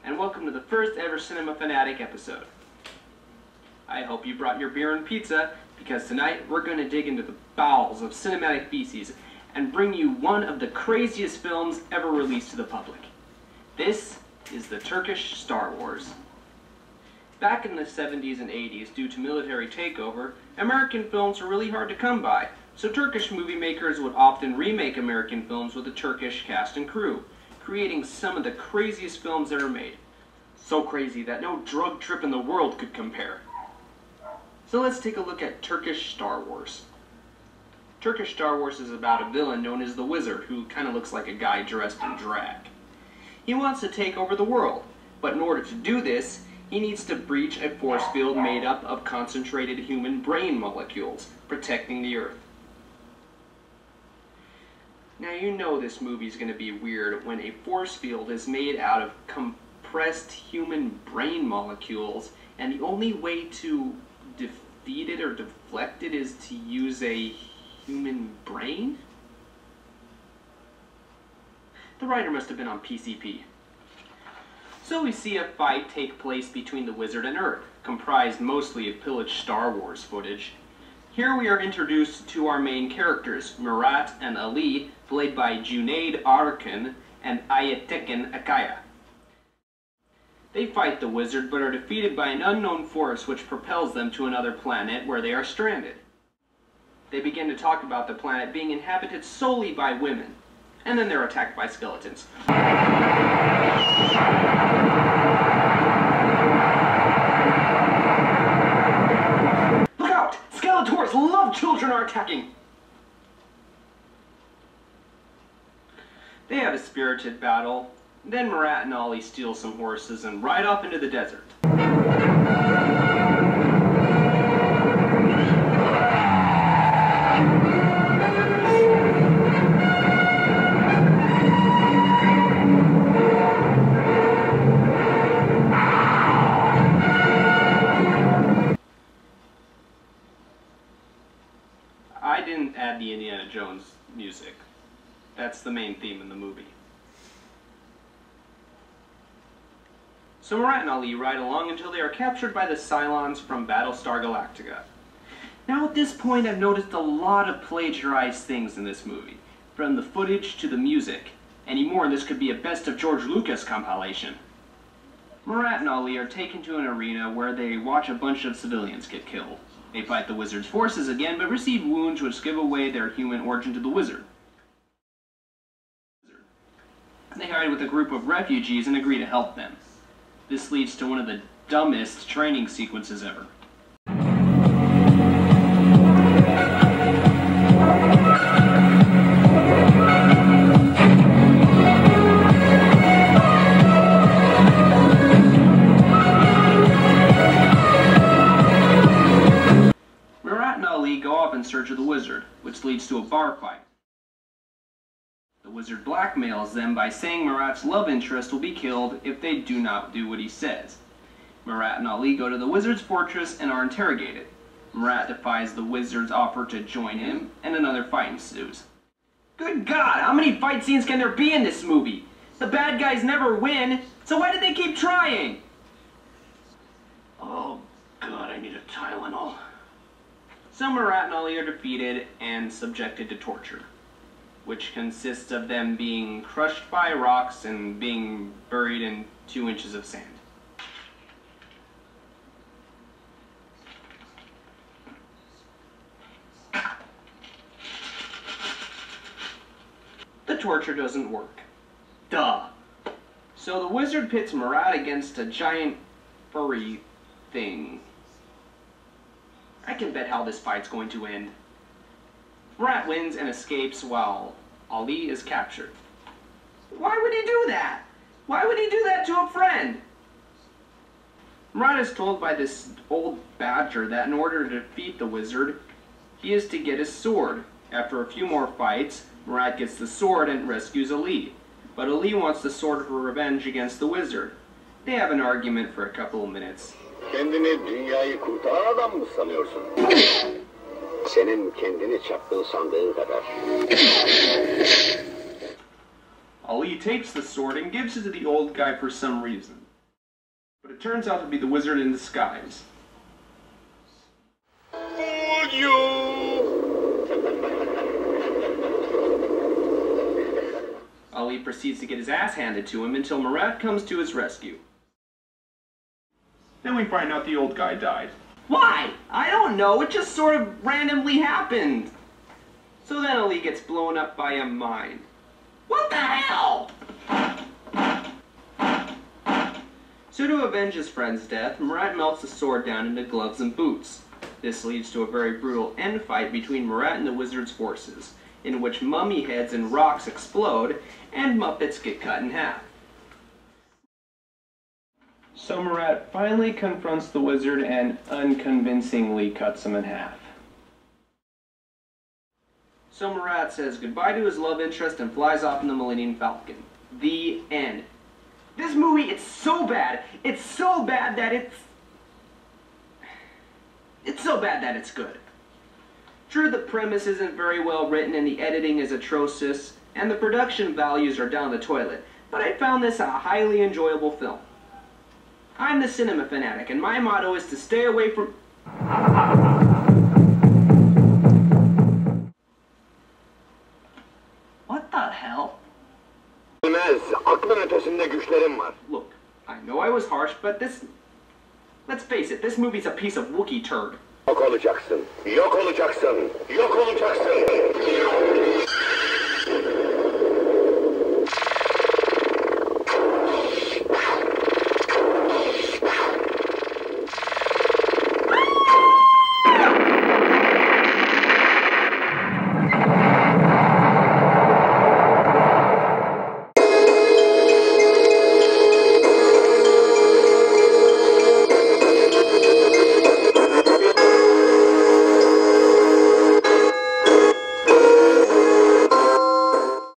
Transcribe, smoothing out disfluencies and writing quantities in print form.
and welcome to the first ever Cinema Fanatic episode. I hope you brought your beer and pizza, because tonight we're going to dig into the bowels of cinematic feces and bring you one of the craziest films ever released to the public. This is the Turkish Star Wars. Back in the 70s and 80s, due to military takeover, American films were really hard to come by, so Turkish movie makers would often remake American films with a Turkish cast and crew, creating some of the craziest films ever made. So crazy that no drug trip in the world could compare. So let's take a look at Turkish Star Wars. Turkish Star Wars is about a villain known as the Wizard, who kind of looks like a guy dressed in drag. He wants to take over the world, but in order to do this, he needs to breach a force field made up of concentrated human brain molecules, protecting the Earth. Now you know this movie's going to be weird when a force field is made out of compressed human brain molecules, and the only way to defeat it or deflect it is to use a human brain? The writer must have been on PCP. So we see a fight take place between the Wizard and Earth, comprised mostly of pillaged Star Wars footage. Here we are introduced to our main characters, Murat and Ali, played by Junaid Arkan and Aytekin Akaya. They fight the Wizard, but are defeated by an unknown force which propels them to another planet where they are stranded. They begin to talk about the planet being inhabited solely by women, and then they're attacked by skeletons. Look out! Skeletors love children are attacking! They have a spirited battle. Then Murat and Ali steal some horses and ride off into the desert. I didn't add the Indiana Jones music. That's the main theme in the movie. So Murat and Ali ride along until they are captured by the Cylons from Battlestar Galactica. Now at this point I've noticed a lot of plagiarized things in this movie, from the footage to the music. Any more and this could be a Best of George Lucas compilation. Murat and Ali are taken to an arena where they watch a bunch of civilians get killed. They fight the Wizard's forces again, but receive wounds which give away their human origin to the Wizard. They hide with a group of refugees and agree to help them. This leads to one of the dumbest training sequences ever. Murat and Ali go off in search of the Wizard, which leads to a bar fight. The Wizard blackmails them by saying Murat's love interest will be killed if they do not do what he says. Murat and Ali go to the Wizard's fortress and are interrogated. Murat defies the Wizard's offer to join him, and another fight ensues. Good God, how many fight scenes can there be in this movie? The bad guys never win, so why did they keep trying? Oh God, I need a Tylenol. So Murat and Ali are defeated and subjected to torture, which consists of them being crushed by rocks and being buried in 2 inches of sand. The torture doesn't work. Duh. So the Wizard pits Murat against a giant furry thing. I can bet how this fight's going to end. Murat wins and escapes while Ali is captured. Why would he do that? Why would he do that to a friend? Murat is told by this old badger that in order to defeat the Wizard, he is to get his sword. After a few more fights, Murat gets the sword and rescues Ali. But Ali wants the sword for revenge against the Wizard. They have an argument for a couple of minutes. Kendini dünyayı kurtaran adam mı sanıyorsun? Senin kendini çapkın sandığın kadar. Ali takes the sword and gives it to the old guy for some reason. But it turns out to be the wizard in disguise. Fool you! Ali proceeds to get his ass handed to him until Murat comes to his rescue. Then we find out the old guy died. Why? I don't know, it just sort of randomly happened. So then Ali gets blown up by a mine. What the hell? So to avenge his friend's death, Murat melts the sword down into gloves and boots. This leads to a very brutal end fight between Murat and the wizard's forces, in which mummy heads and rocks explode, and Muppets get cut in half. So Murat finally confronts the wizard and unconvincingly cuts him in half. So Murat says goodbye to his love interest and flies off in the Millennium Falcon. The end. This movie, it's so bad. It's so bad that it's so bad that it's good. True, the premise isn't very well written and the editing is atrocious, and the production values are down the toilet, but I found this a highly enjoyable film. I'm the Cinema Fanatic, and my motto is to stay away from... What the hell? Look, I know I was harsh, but this... Let's face it, this movie's a piece of Wookiee turd. Yok olacaksın. Yok olacaksın. Yok olacaksın.